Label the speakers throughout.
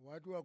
Speaker 1: What we are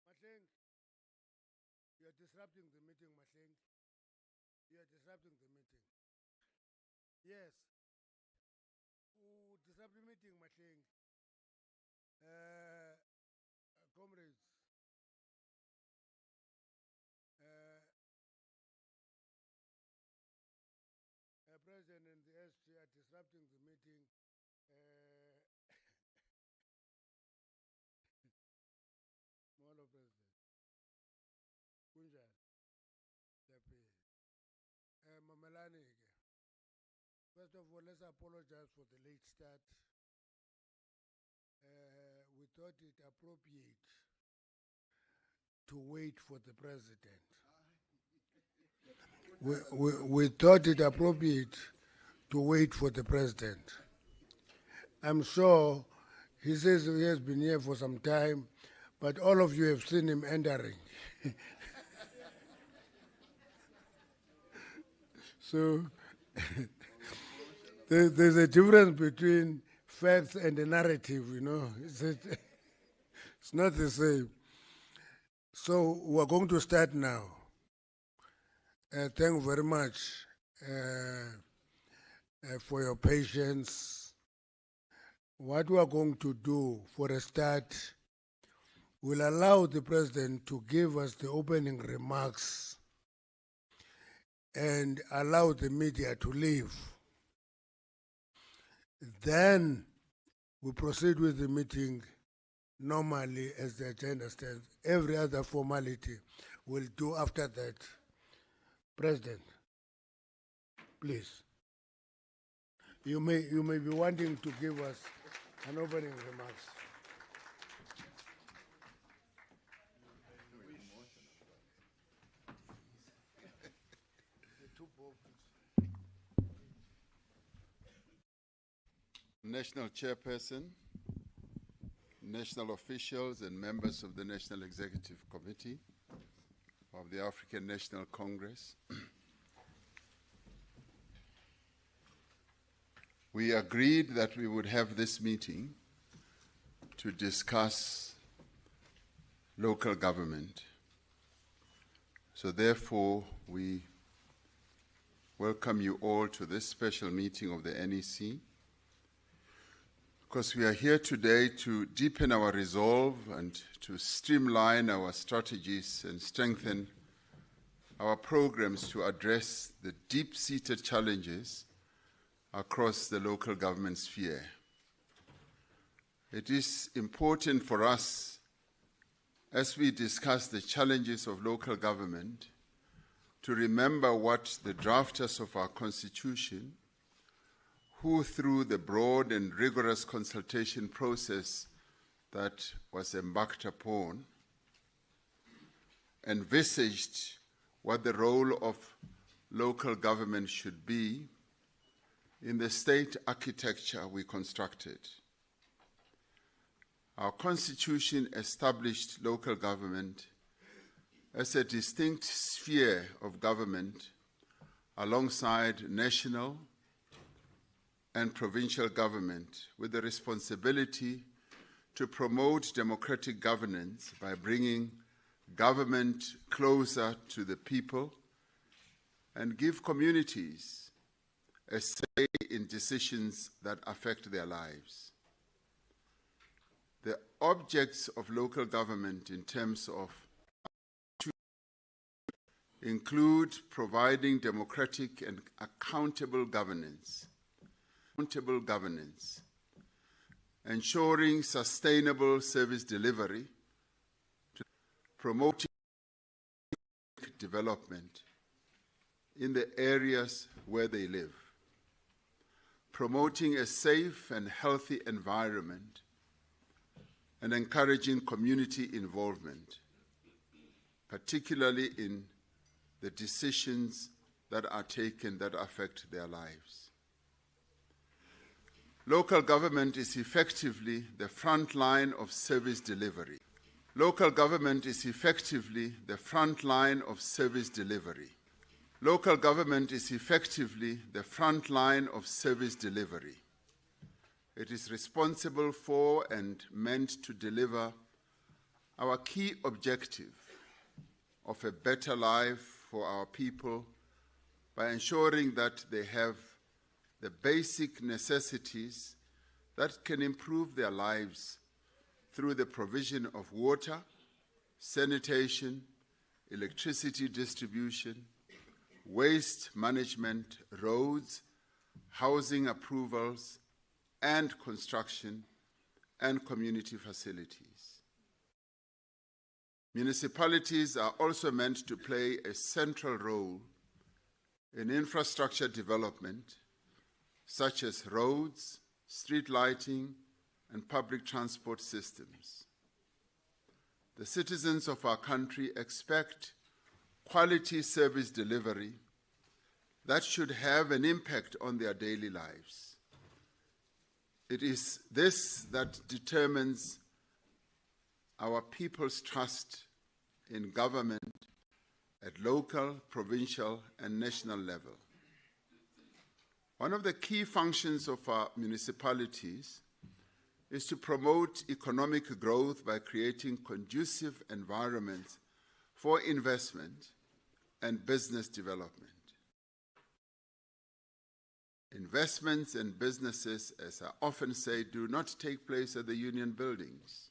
Speaker 1: Mahleng, you are disrupting the meeting, Mahleng. You are disrupting the meeting. Yes. Disrupt the meeting, Mahleng. Comrades, President and the SG are disrupting the meeting. Molo President. Kunjani? Mamelani. First of all, let's apologize for the late start. We thought it appropriate to wait for the president. We thought it appropriate to wait for the president. I'm sure he says he has been here for some time, but all of you have seen him entering. So there's a difference between facts and the narrative, you know. It's not the same. So we're going to start now. Thank you very much for your patience. What we are going to do for a start, we'll allow the president to give us the opening remarks and allow the media to leave. Then we proceed with the meeting normally as the agenda stands. Every other formality we'll do after that. President, please. You may be wanting to give us an opening remarks.
Speaker 2: National Chairperson, national officials and members of the National Executive Committee of the African National Congress. We agreed that we would have this meeting to discuss local government. So therefore, we welcome you all to this special meeting of the NEC, because we are here today to deepen our resolve and to streamline our strategies and strengthen our programs to address the deep-seated challenges across the local government sphere. It is important for us, as we discuss the challenges of local government, to remember what the drafters of our Constitution, who through the broad and rigorous consultation process that was embarked upon, envisaged what the role of local government should be in the state architecture we constructed. Our Constitution established local government as a distinct sphere of government alongside national and provincial government, with the responsibility to promote democratic governance by bringing government closer to the people and give communities a say in decisions that affect their lives. The objects of local government in terms of include providing democratic and accountable governance, ensuring sustainable service delivery, promoting development in the areas where they live, promoting a safe and healthy environment, and encouraging community involvement, particularly in the decisions that are taken that affect their lives. Local government is effectively the front line of service delivery. Local government is effectively the front line of service delivery. Local government is effectively the front line of service delivery. It is responsible for and meant to deliver our key objective of a better life for our people by ensuring that they have the basic necessities that can improve their lives through the provision of water, sanitation, electricity distribution, waste management, roads, housing approvals, and construction, and community facilities. Municipalities are also meant to play a central role in infrastructure development, such as roads, street lighting, and public transport systems. The citizens of our country expect quality service delivery that should have an impact on their daily lives. It is this that determines our people's trust in government at local, provincial, and national level. One of the key functions of our municipalities is to promote economic growth by creating conducive environments for investment and business development. Investments and businesses, as I often say, do not take place at the union buildings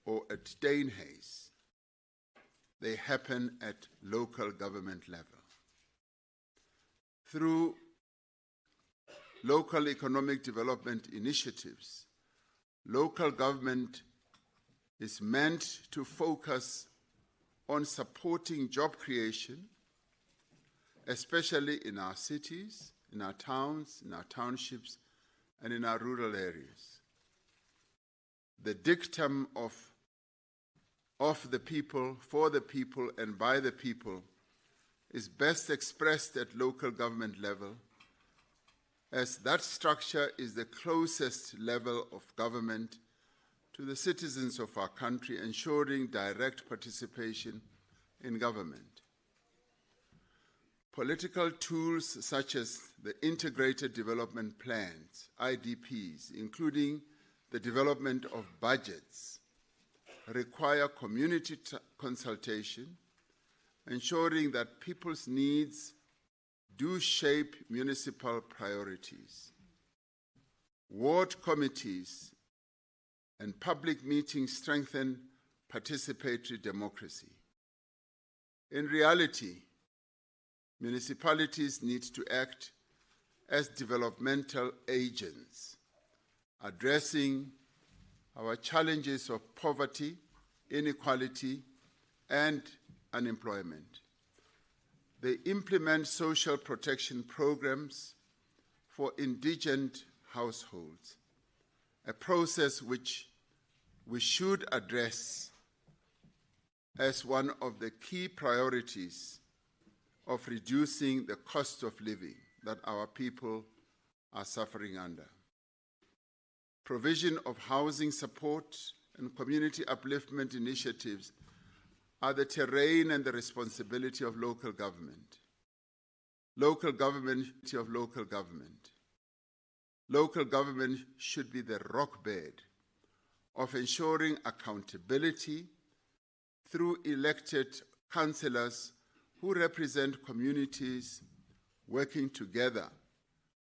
Speaker 2: or at Steenhuis. They happen at local government level. Through local economic development initiatives, local government is meant to focus on supporting job creation, especially in our cities, in our towns, in our townships, and in our rural areas. The dictum of the people, for the people, and by the people is best expressed at local government level, as that structure is the closest level of government to the citizens of our country, ensuring direct participation in government. Political tools such as the Integrated Development Plans, IDPs, including the development of budgets, require community consultation, ensuring that people's needs do shape municipal priorities. Ward committees and public meetings strengthen participatory democracy. In reality, municipalities need to act as developmental agents, addressing our challenges of poverty, inequality, and unemployment. They implement social protection programs for indigent households, a process which we should address as one of the key priorities of reducing the cost of living that our people are suffering under. Provision of housing support and community upliftment initiatives are the terrain and the responsibility of local government. Local government of local government. Local government should be the rock bed of ensuring accountability through elected councillors who represent communities working together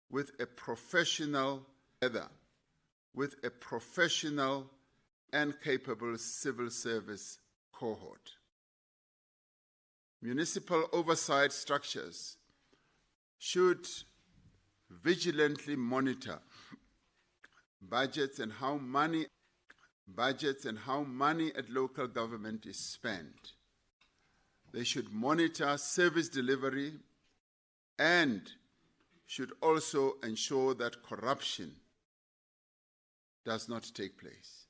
Speaker 2: with a professional and capable civil service cohort. Municipal oversight structures should vigilantly monitor budgets and how money at local government is spent. They should monitor service delivery and should also ensure that corruption does not take place.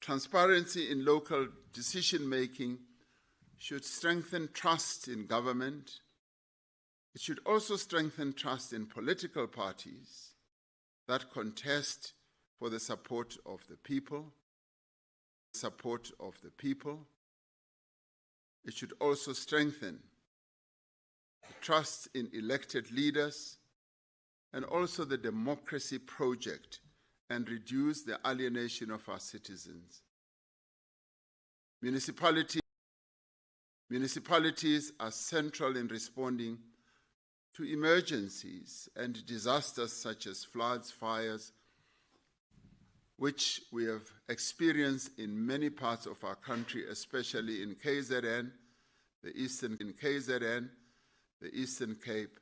Speaker 2: Transparency in local decision-making should strengthen trust in government. It should also strengthen trust in political parties that contest for the support of the people. It should also strengthen the trust in elected leaders and also the democracy project and reduce the alienation of our citizens. Municipalities are central in responding to emergencies and disasters such as floods, fires, which we have experienced in many parts of our country, especially in KZN, the Eastern Cape,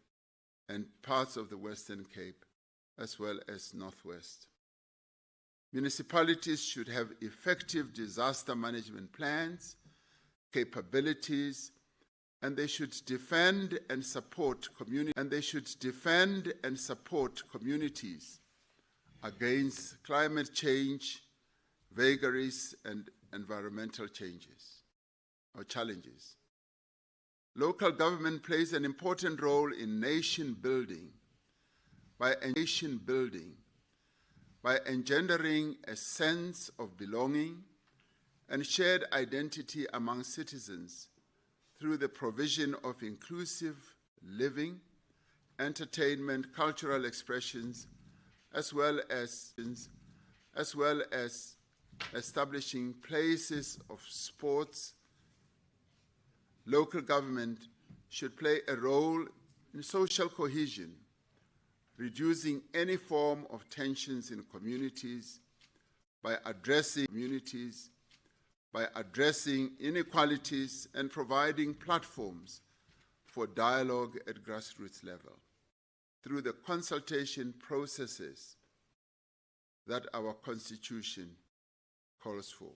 Speaker 2: and parts of the Western Cape, as well as Northwest. Municipalities should have effective disaster management plans, capabilities, and they should defend and support communities against climate change, vagaries, and environmental challenges. Local government plays an important role in nation building by engendering a sense of belonging and shared identity among citizens through the provision of inclusive living, entertainment, cultural expressions, as well as establishing places of sports. Local government should play a role in social cohesion, reducing any form of tensions in communities by addressing inequalities and providing platforms for dialogue at grassroots level through the consultation processes that our Constitution calls for.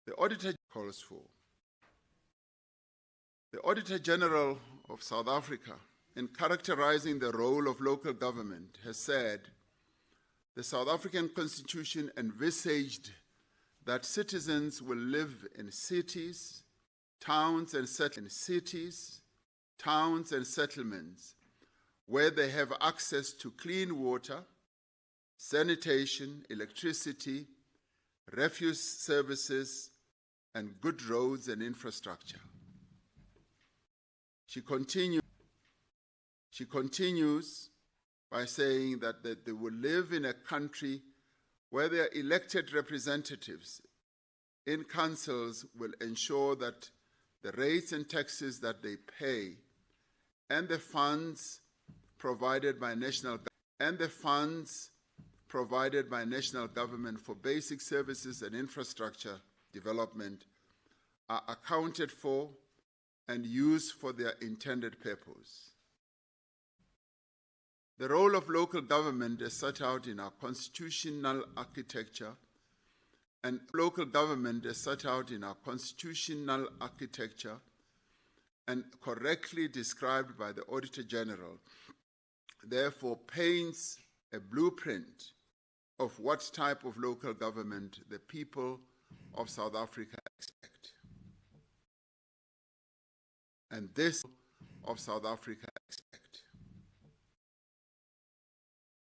Speaker 2: The Auditor General of South Africa, in characterizing the role of local government, has said the South African Constitution envisaged that citizens will live in cities, towns, and settlements where they have access to clean water, sanitation, electricity, refuse services, and good roads and infrastructure. She continues by saying that they will live in a country where their elected representatives in councils will ensure that the rates and taxes that they pay and the funds provided by national government for basic services and infrastructure development are accounted for and used for their intended purpose. The role of local government is set out in our constitutional architecture and correctly described by the Auditor General, therefore paints a blueprint of what type of local government the people of South Africa expect.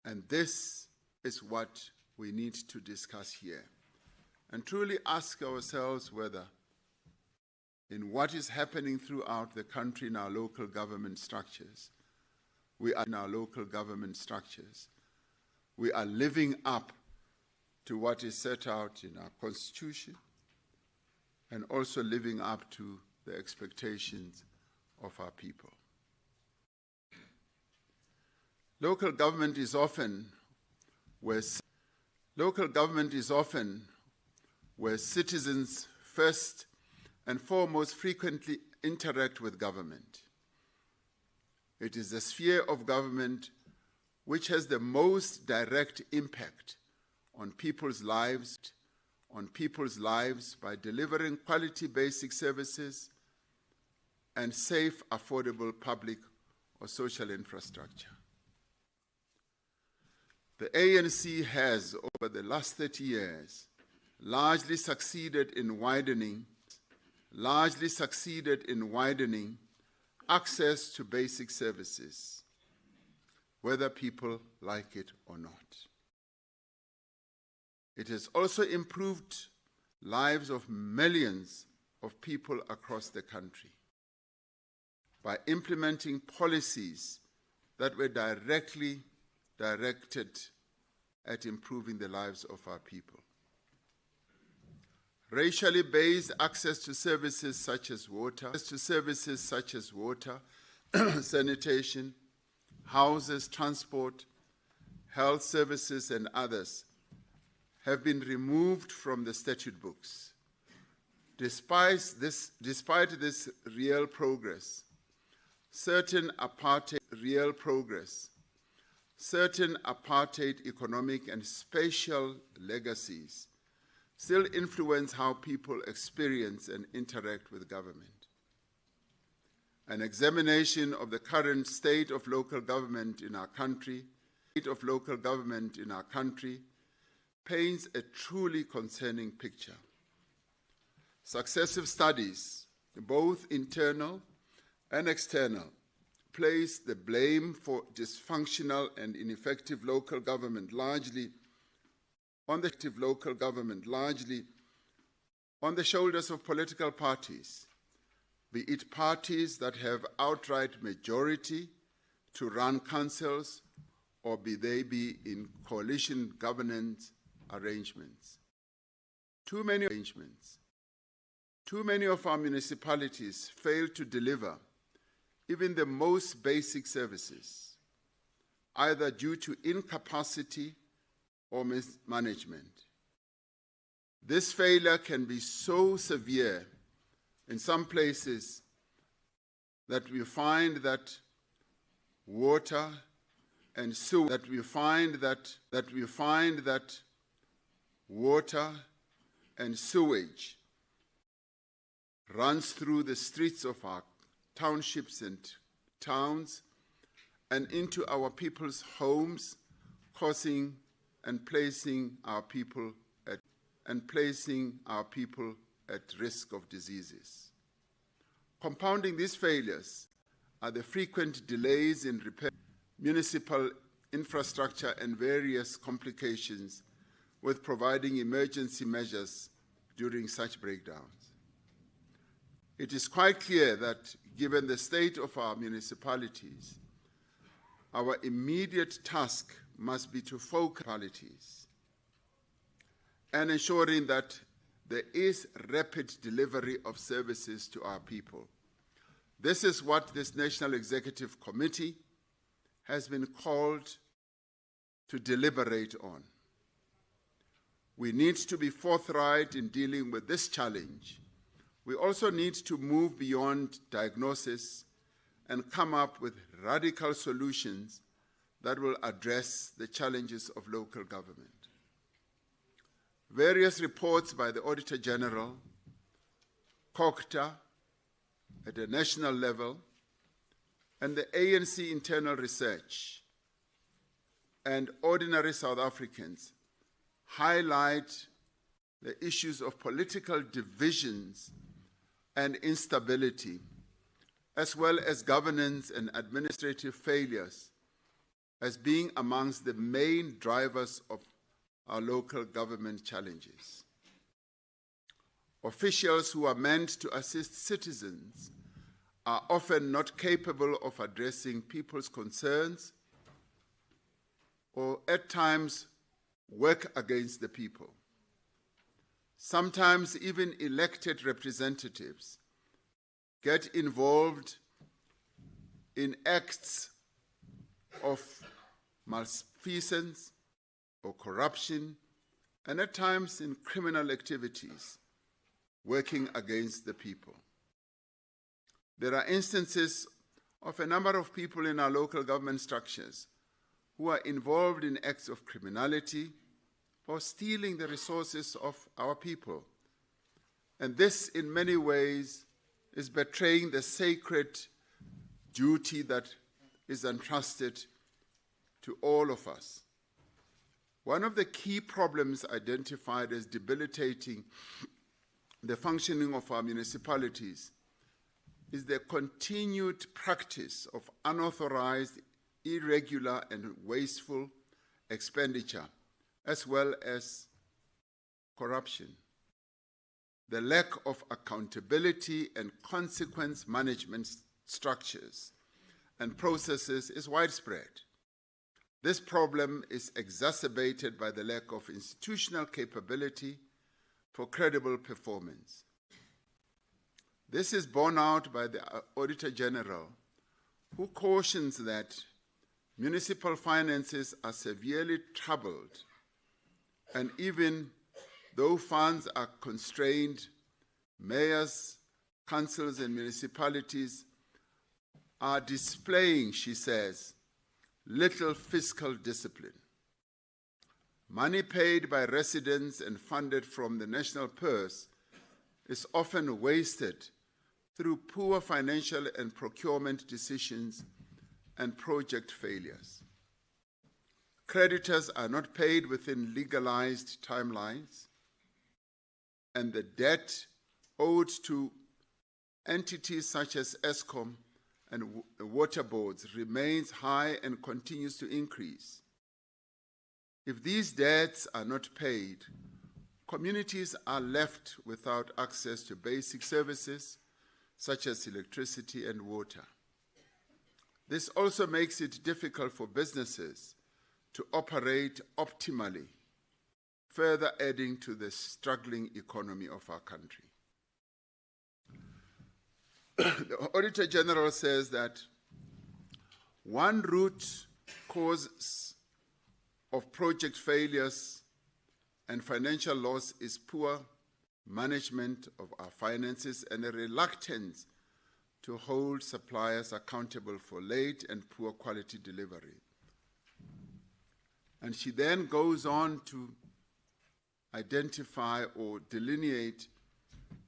Speaker 2: And this is what we need to discuss here. and truly ask ourselves whether, in what is happening throughout the country in our local government structures, we are living up to what is set out in our Constitution, and also living up to the expectations of our people. Local government is often where citizens first and foremost frequently interact with government. It is the sphere of government which has the most direct impact on people's lives by delivering quality basic services and safe, affordable public or social infrastructure. The ANC has, over the last 30 years, largely succeeded in widening access to basic services, whether people like it or not. It has also improved lives of millions of people across the country by implementing policies that were directly directed at improving the lives of our people. Racially based access to services such as water, sanitation, houses, transport, health services, and others have been removed from the statute books. Despite this real progress, certain apartheid economic and spatial legacies still influence how people experience and interact with government. An examination of the current state of local government in our country paints a truly concerning picture. Successive studies, both internal and external, place the blame for dysfunctional and ineffective local government largely on the shoulders of political parties, be it parties that have outright majority to run councils, or be they in coalition governance arrangements. Too many of our municipalities fail to deliver even the most basic services, either due to incapacity or mismanagement. This failure can be so severe in some places that we find that water and sewage runs through the streets of our townships and towns and into our people's homes, causing and placing our people at risk of diseases. Compounding these failures are the frequent delays in repair municipal infrastructure and various complications with providing emergency measures during such breakdowns. It is quite clear that, given the state of our municipalities, our immediate task must be to focus on municipalities and ensuring that there is rapid delivery of services to our people. This is what this National Executive Committee has been called to deliberate on. We need to be forthright in dealing with this challenge. We also need to move beyond diagnosis and come up with radical solutions that will address the challenges of local government. Various reports by the Auditor General, COCTA at a national level, and the ANC internal research, and ordinary South Africans highlight the issues of political divisions and instability, as well as governance and administrative failures, as being amongst the main drivers of our local government challenges. Officials who are meant to assist citizens are often not capable of addressing people's concerns or at times work against the people. Sometimes even elected representatives get involved in acts of malfeasance or corruption, and at times in criminal activities working against the people. There are instances of a number of people in our local government structures who are involved in acts of criminality or stealing the resources of our people. And this, in many ways, is betraying the sacred duty that is entrusted to all of us. One of the key problems identified as debilitating the functioning of our municipalities is the continued practice of unauthorized, irregular, and wasteful expenditure, as well as corruption. The lack of accountability and consequence management structures and processes is widespread. This problem is exacerbated by the lack of institutional capability for credible performance. This is borne out by the Auditor General, who cautions that municipal finances are severely troubled, and even though funds are constrained, mayors, councils, and municipalities are displaying, she says, little fiscal discipline. Money paid by residents and funded from the national purse is often wasted through poor financial and procurement decisions and project failures. Creditors are not paid within legalized timelines, and the debt owed to entities such as ESCOM and water boards remains high and continues to increase. If these debts are not paid, communities are left without access to basic services such as electricity and water. This also makes it difficult for businesses to operate optimally, further adding to the struggling economy of our country. The Auditor General says that one root cause of project failures and financial loss is poor management of our finances and a reluctance to hold suppliers accountable for late and poor quality delivery. And she then goes on to identify or delineate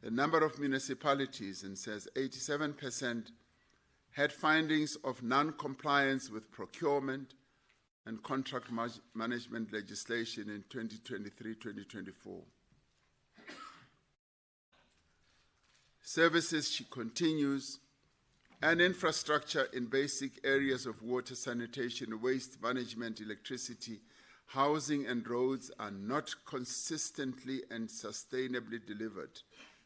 Speaker 2: the number of municipalities and says 87% had findings of non-compliance with procurement and contract management legislation in 2023-2024. Services, she continues, and infrastructure in basic areas of water, sanitation, waste management, electricity, housing, and roads are not consistently and sustainably delivered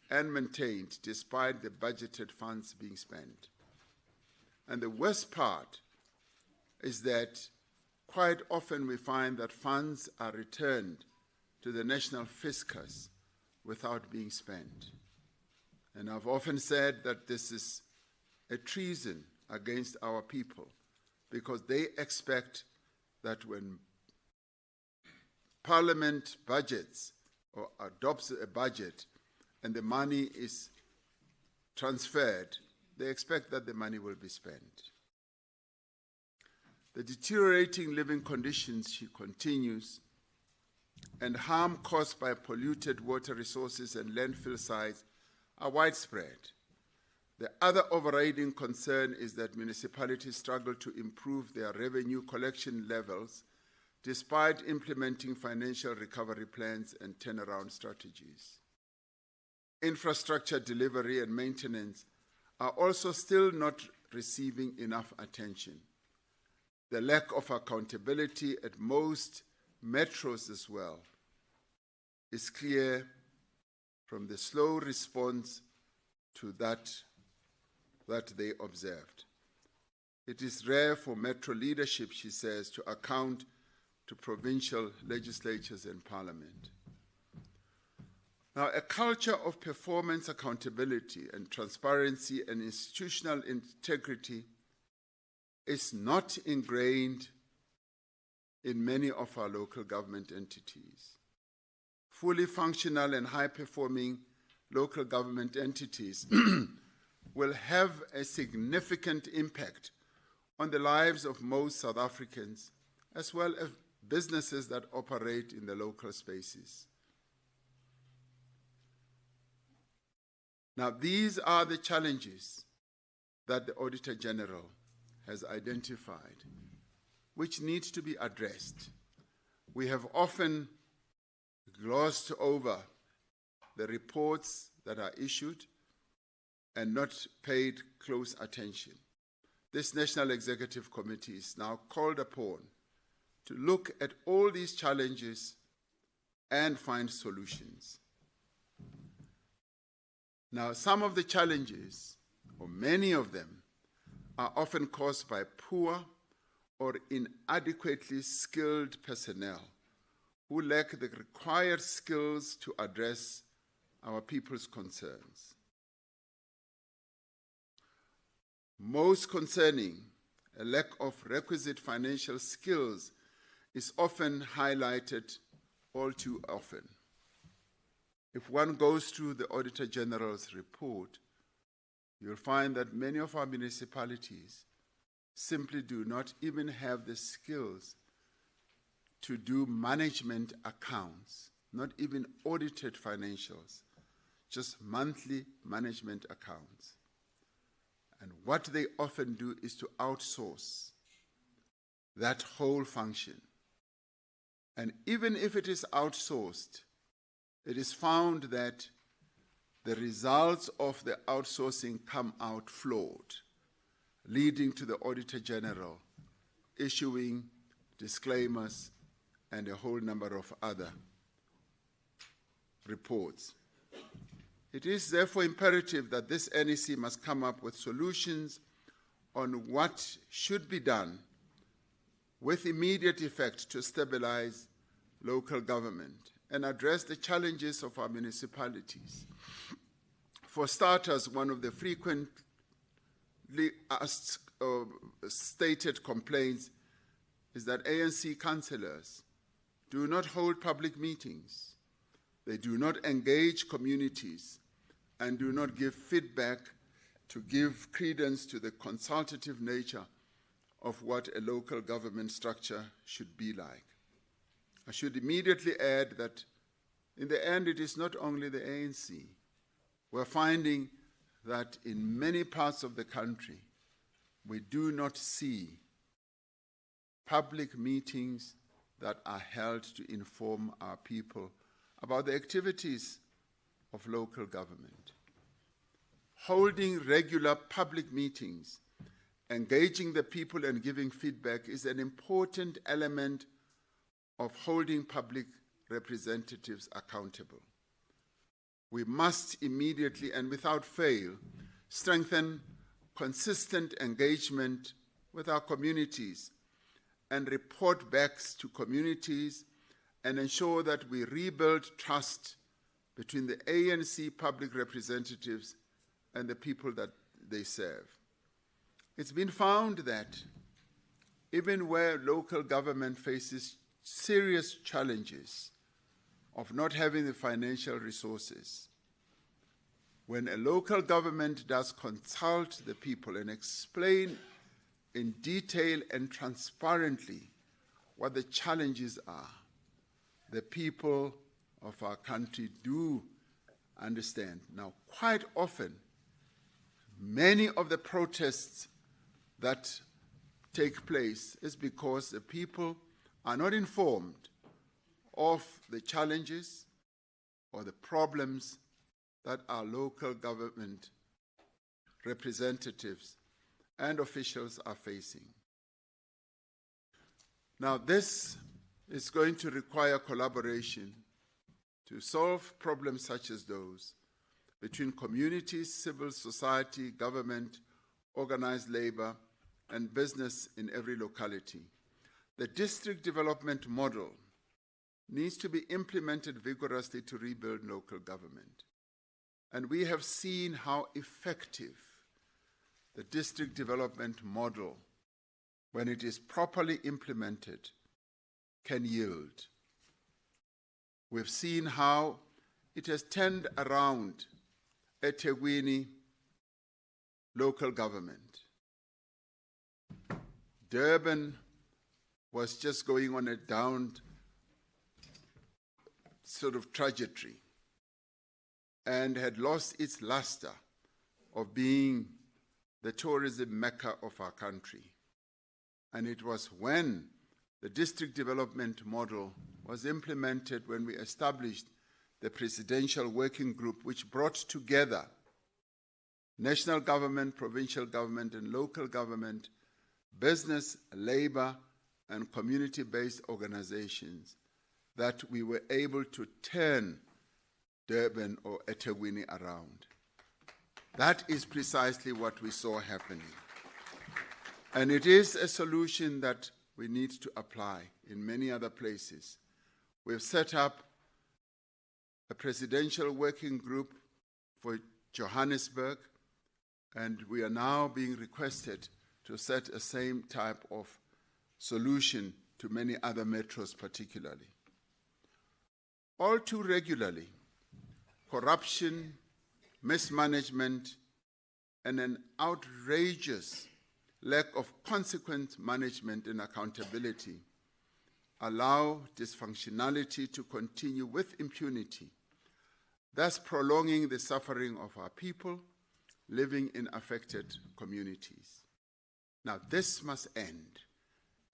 Speaker 2: and maintained despite the budgeted funds being spent. And the worst part is that quite often we find that funds are returned to the national fiscus without being spent. And I've often said that this is a treason against our people because they expect that when Parliament budgets or adopts a budget and the money is transferred, they expect that the money will be spent. The deteriorating living conditions, she continues, and harm caused by polluted water resources and landfill sites are widespread. The other overriding concern is that municipalities struggle to improve their revenue collection levels despite implementing financial recovery plans and turnaround strategies. Infrastructure delivery and maintenance are also still not receiving enough attention. The lack of accountability at most metros as well is clear from the slow response to that they observed. It is rare for metro leadership, she says, to account to provincial legislatures and parliament. Now, a culture of performance accountability and transparency and institutional integrity is not ingrained in many of our local government entities. Fully functional and high-performing local government entities will have a significant impact on the lives of most South Africans, as well as businesses that operate in the local spaces. Now, these are the challenges that the Auditor General has identified, which need to be addressed. We have often glossed over the reports that are issued and not paid close attention. This National Executive Committee is now called upon to look at all these challenges and find solutions. Now, some of the challenges, or many of them, are often caused by poor or inadequately skilled personnel who lack the required skills to address our people's concerns. Most concerning, a lack of requisite financial skills is often highlighted all too often. If one goes through the Auditor General's report, you'll find that many of our municipalities simply do not even have the skills to do management accounts, not even audited financials, just monthly management accounts. And what they often do is to outsource that whole function. And even if it is outsourced, it is found that the results of the outsourcing come out flawed, leading to the Auditor General issuing disclaimers and a whole number of other reports. It is therefore imperative that this NEC must come up with solutions on what should be done with immediate effect to stabilize local government and address the challenges of our municipalities. For starters, one of the frequently asked or stated complaints is that ANC councillors do not hold public meetings. They do not engage communities and do not give feedback to give credence to the consultative nature of what a local government structure should be like. I should immediately add that in the end, it is not only the ANC. We're finding that in many parts of the country, we do not see public meetings that are held to inform our people about the activities of local government. Holding regular public meetings, engaging the people and giving feedback is an important element of holding public representatives accountable. We must immediately and without fail strengthen consistent engagement with our communities and report backs to communities and ensure that we rebuild trust between the ANC public representatives and the people that they serve. It's been found that even where local government faces serious challenges of not having the financial resources, when a local government does consult the people and explain in detail and transparently what the challenges are, the people of our country do understand. Now, quite often, many of the protests that take place is because the people are not informed of the challenges or the problems that our local government representatives and officials are facing. Now, this is going to require collaboration to solve problems such as those between communities, civil society, government, organized labor, and business in every locality. The district development model needs to be implemented vigorously to rebuild local government. And we have seen how effective the district development model, when it is properly implemented, can yield. We've seen how it has turned around eThekwini local government. Durban was just going on a down sort of trajectory and had lost its luster of being the tourism mecca of our country. And it was when the district development model was implemented, when we established the presidential working group, which brought together national government, provincial government, and local government, business, labor, and community-based organizations, that we were able to turn Durban or eThekwini around. That is precisely what we saw happening. And it is a solution that we need to apply in many other places. We've set up a presidential working group for Johannesburg, and we are now being requested to set a same type of solution to many other metros particularly. All too regularly, corruption, mismanagement, and an outrageous lack of consequent management and accountability allow dysfunctionality to continue with impunity, thus prolonging the suffering of our people living in affected communities. Now, this must end,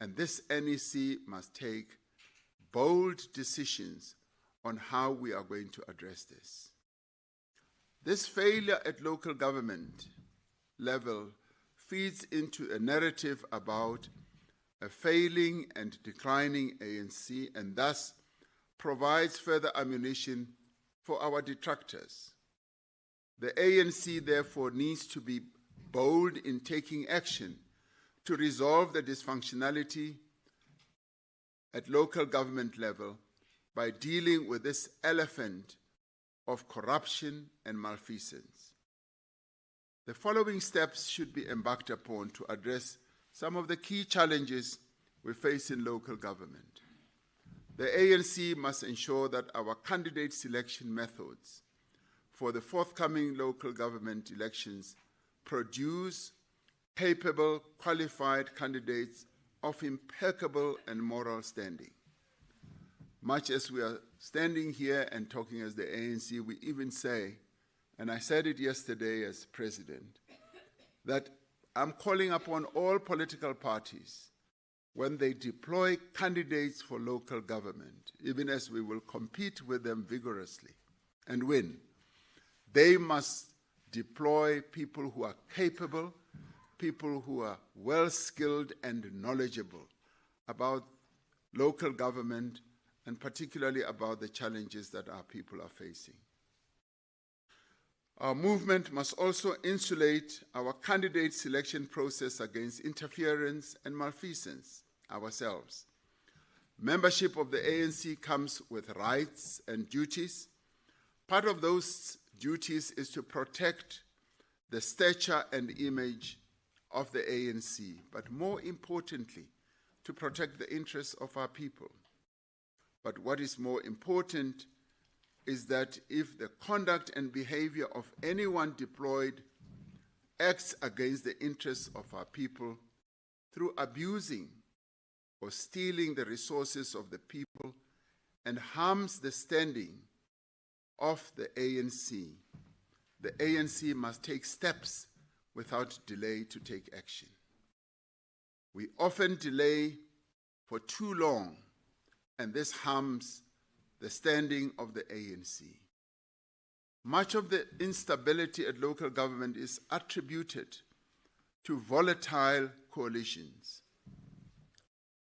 Speaker 2: and this NEC must take bold decisions on how we are going to address this. This failure at local government level feeds into a narrative about a failing and declining ANC, and thus provides further ammunition for our detractors. The ANC, therefore, needs to be bold in taking action to resolve the dysfunctionality at local government level by dealing with this elephant of corruption and malfeasance. The following steps should be embarked upon to address some of the key challenges we face in local government. The ANC must ensure that our candidate selection methods for the forthcoming local government elections produce capable, qualified candidates of impeccable and moral standing. Much as we are standing here and talking as the ANC, we even say, and I said it yesterday as president, that I'm calling upon all political parties, when they deploy candidates for local government, even as we will compete with them vigorously and win, they must deploy people who are capable, people who are well-skilled and knowledgeable about local government, and particularly about the challenges that our people are facing. Our movement must also insulate our candidate selection process against interference and malfeasance ourselves. Membership of the ANC comes with rights and duties. Part of those duties is to protect the stature and image of the ANC, but more importantly, to protect the interests of our people. But what is more important is that if the conduct and behavior of anyone deployed acts against the interests of our people through abusing or stealing the resources of the people and harms the standing of the ANC must take steps without delay to take action. We often delay for too long, and this harms the standing of the ANC. Much of the instability at local government is attributed to volatile coalitions.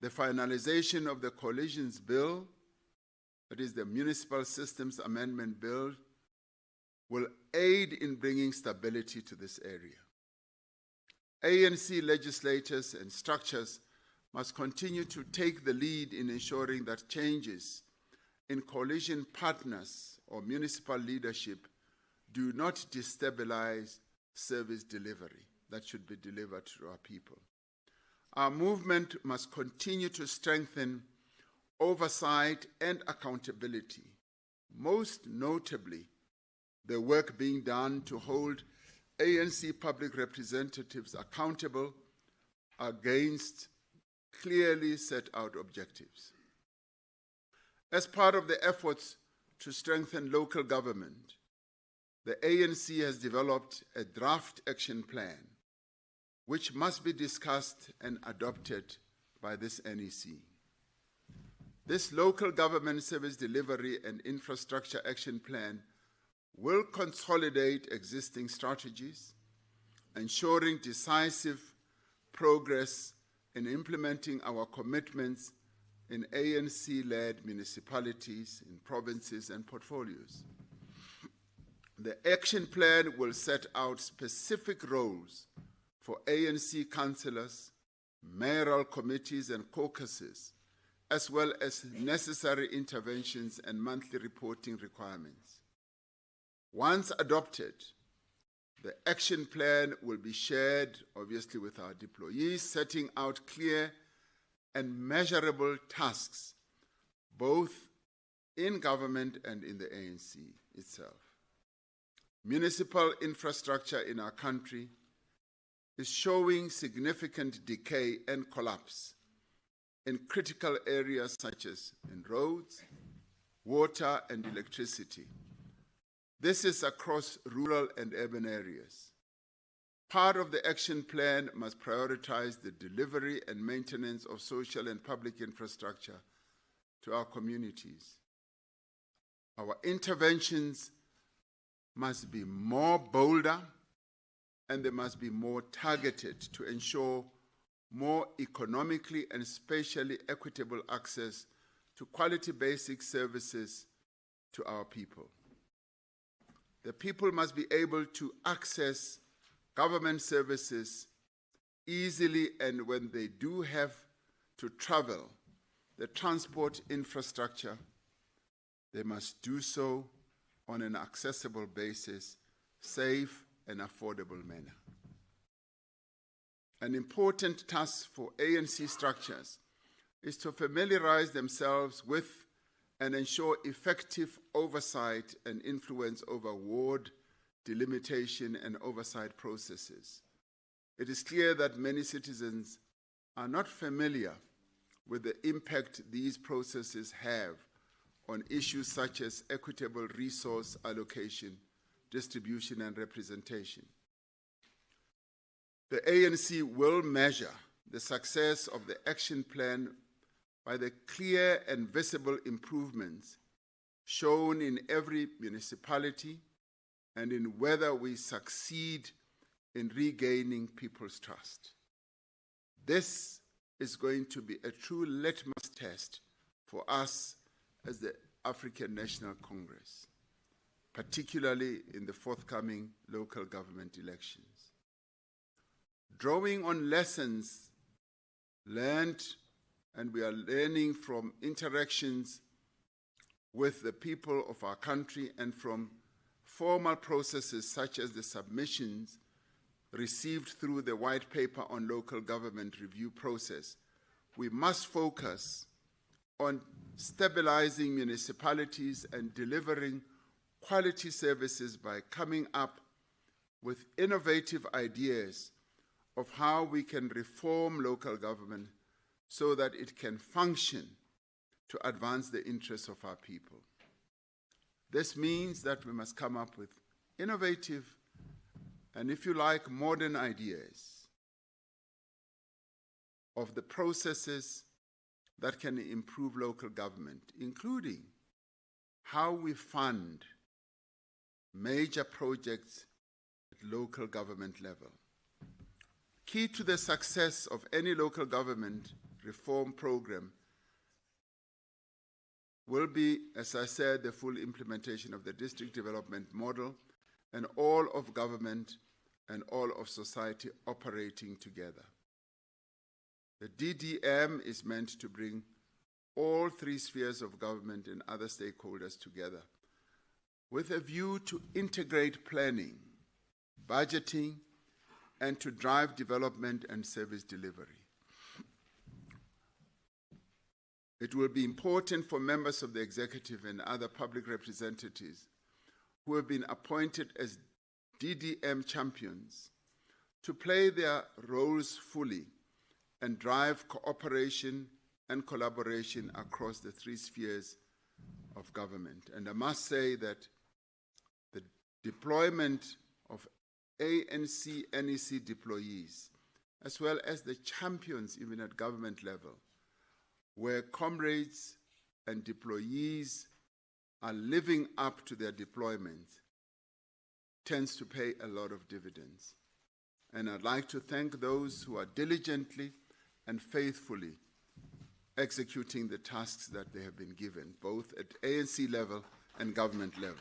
Speaker 2: The finalization of the coalitions bill that is the Municipal Systems Amendment Bill, will aid in bringing stability to this area. ANC legislators and structures must continue to take the lead in ensuring that changes in coalition partners or municipal leadership do not destabilize service delivery that should be delivered to our people. Our movement must continue to strengthen oversight and accountability, most notably the work being done to hold ANC public representatives accountable against clearly set out objectives. As part of the efforts to strengthen local government, the ANC has developed a draft action plan which must be discussed and adopted by this NEC. This local government service delivery and infrastructure action plan will consolidate existing strategies, ensuring decisive progress in implementing our commitments in ANC-led municipalities, in provinces and portfolios. The action plan will set out specific roles for ANC councillors, mayoral committees and caucuses, as well as necessary interventions and monthly reporting requirements. Once adopted, the action plan will be shared, obviously, with our deployees, setting out clear and measurable tasks, both in government and in the ANC itself. Municipal infrastructure in our country is showing significant decay and collapse in critical areas such as in roads, water, and electricity. This is across rural and urban areas. Part of the action plan must prioritize the delivery and maintenance of social and public infrastructure to our communities. Our interventions must be more bolder and they must be more targeted to ensure more economically and spatially equitable access to quality basic services to our people. The people must be able to access government services easily, and when they do have to travel, the transport infrastructure, they must do so on an accessible basis, safe and affordable manner. An important task for ANC structures is to familiarize themselves with and ensure effective oversight and influence over ward delimitation and oversight processes. It is clear that many citizens are not familiar with the impact these processes have on issues such as equitable resource allocation, distribution, and representation. The ANC will measure the success of the action plan by the clear and visible improvements shown in every municipality and in whether we succeed in regaining people's trust. This is going to be a true litmus test for us as the African National Congress, particularly in the forthcoming local government elections. Drawing on lessons learned, and we are learning from interactions with the people of our country and from formal processes such as the submissions received through the white paper on local government review process, we must focus on stabilizing municipalities and delivering quality services by coming up with innovative ideas of how we can reform local government so that it can function to advance the interests of our people. This means that we must come up with innovative and, if you like, modern ideas of the processes that can improve local government, including how we fund major projects at local government level. Key to the success of any local government reform program will be, as I said, the full implementation of the district development model and all of government and all of society operating together. The DDM is meant to bring all three spheres of government and other stakeholders together with a view to integrate planning, budgeting, and to drive development and service delivery. It will be important for members of the executive and other public representatives who have been appointed as DDM champions to play their roles fully and drive cooperation and collaboration across the three spheres of government. And I must say that the deployment of ANC NEC deployees, as well as the champions even at government level, where comrades and deployees are living up to their deployment, tends to pay a lot of dividends. And I'd like to thank those who are diligently and faithfully executing the tasks that they have been given, both at ANC level and government level.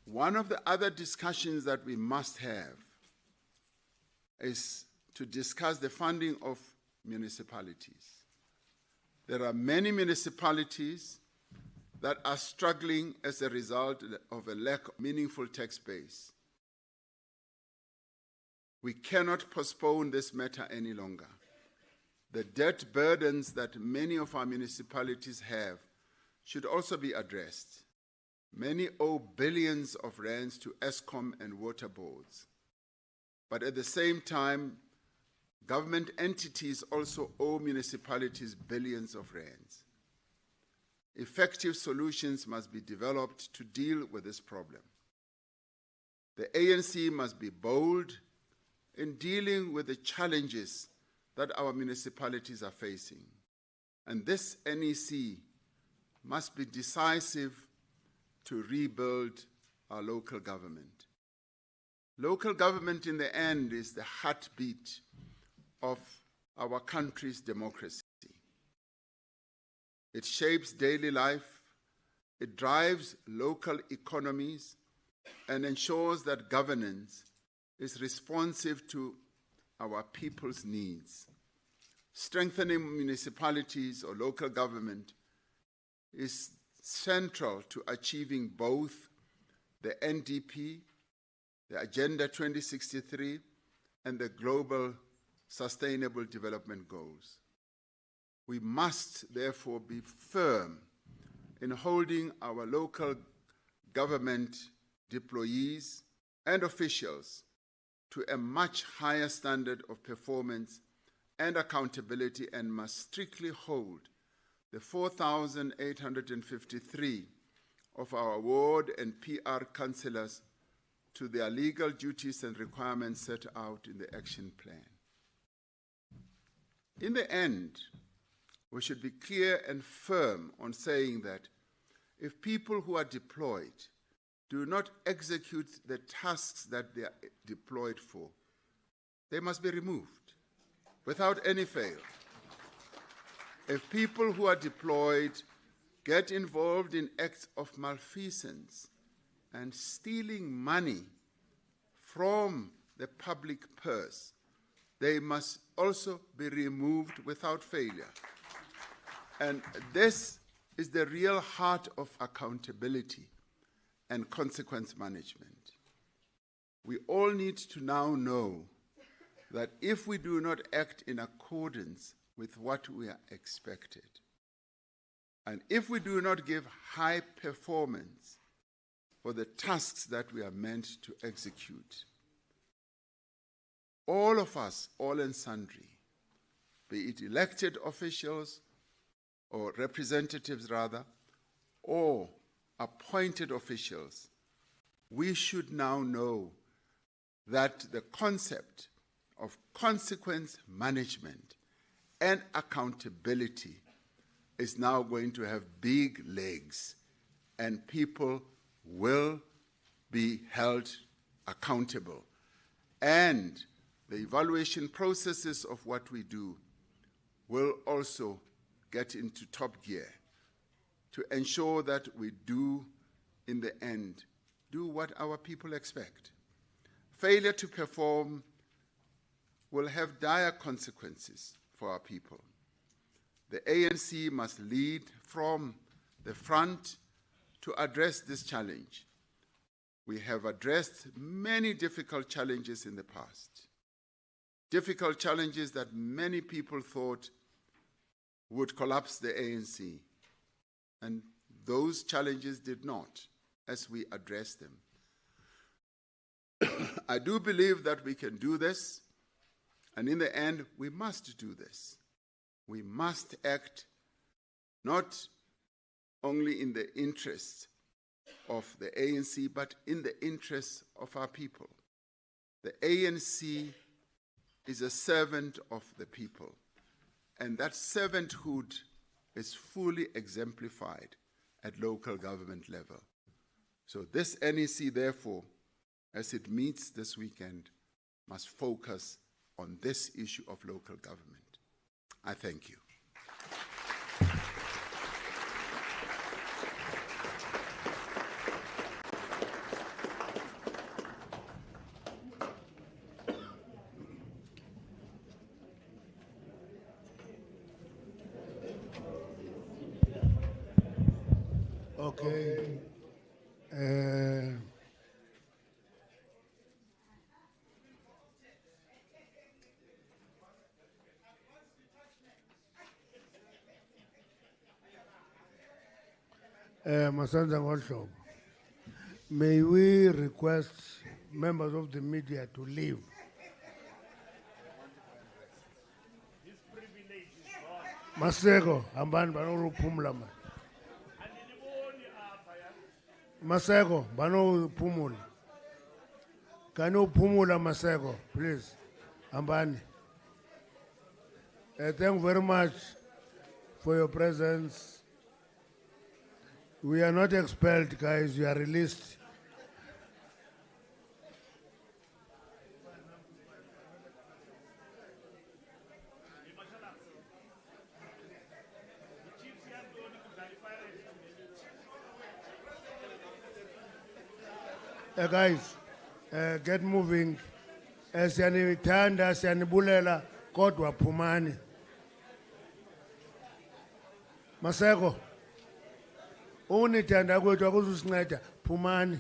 Speaker 2: One of the other discussions that we must have is to discuss the funding of municipalities. There are many municipalities that are struggling as a result of a lack of meaningful tax base. We cannot postpone this matter any longer. The debt burdens that many of our municipalities have should also be addressed. Many owe billions of rands to ESCOM and water boards. But at the same time, government entities also owe municipalities billions of rands. Effective solutions must be developed to deal with this problem. The ANC must be bold in dealing with the challenges that our municipalities are facing. And this NEC must be decisive to rebuild our local government. Local government, in the end, is the heartbeat of our country's democracy. It shapes daily life, it drives local economies, and ensures that governance is responsive to our people's needs. Strengthening municipalities or local government is central to achieving both the NDP, the Agenda 2063, and the Global Sustainable Development Goals. We must therefore be firm in holding our local government deployees and officials to a much higher standard of performance and accountability, and must strictly hold the 4,853 of our ward and PR councillors to their legal duties and requirements set out in the action plan. In the end, we should be clear and firm on saying that if people who are deployed do not execute the tasks that they are deployed for, they must be removed without any fail. If people who are deployed get involved in acts of malfeasance and stealing money from the public purse, they must also be removed without failure. And this is the real heart of accountability and consequence management. We all need to now know that if we do not act in accordance with what we are expected, and if we do not give high performance for the tasks that we are meant to execute, all of us, all and sundry, be it elected officials or representatives rather, or appointed officials, we should now know that the concept of consequence management and accountability is now going to have big legs, and people will be held accountable. And the evaluation processes of what we do will also get into top gear to ensure that we do, in the end, do what our people expect. Failure to perform will have dire consequences for our people. The ANC must lead from the front to address this challenge. We have addressed many difficult challenges in the past, difficult challenges that many people thought would collapse the ANC, and those challenges did not, as we addressed them. I do believe that we can do this, and in the end, we must do this. We must act not only in the interests of the ANC, but in the interests of our people. The ANC is a servant of the people, and that servanthood is fully exemplified at local government level. So this NEC, therefore, as it meets this weekend, must focus on this issue of local government. I thank you.
Speaker 1: Okay. Masanza Ngolshob, may we request members of the media to leave? Masego, Amban Bano Pumla. Masego, Bano Pumul. Can you Pumula Masego, please? Ambani. Thank you very much for your presence. We are not expelled, guys. You are released. Guys, get moving. Siyanithanda, siyanibulela, kodwa phumani. Maseko. Unithanda kwethu akuzusinceda phumani.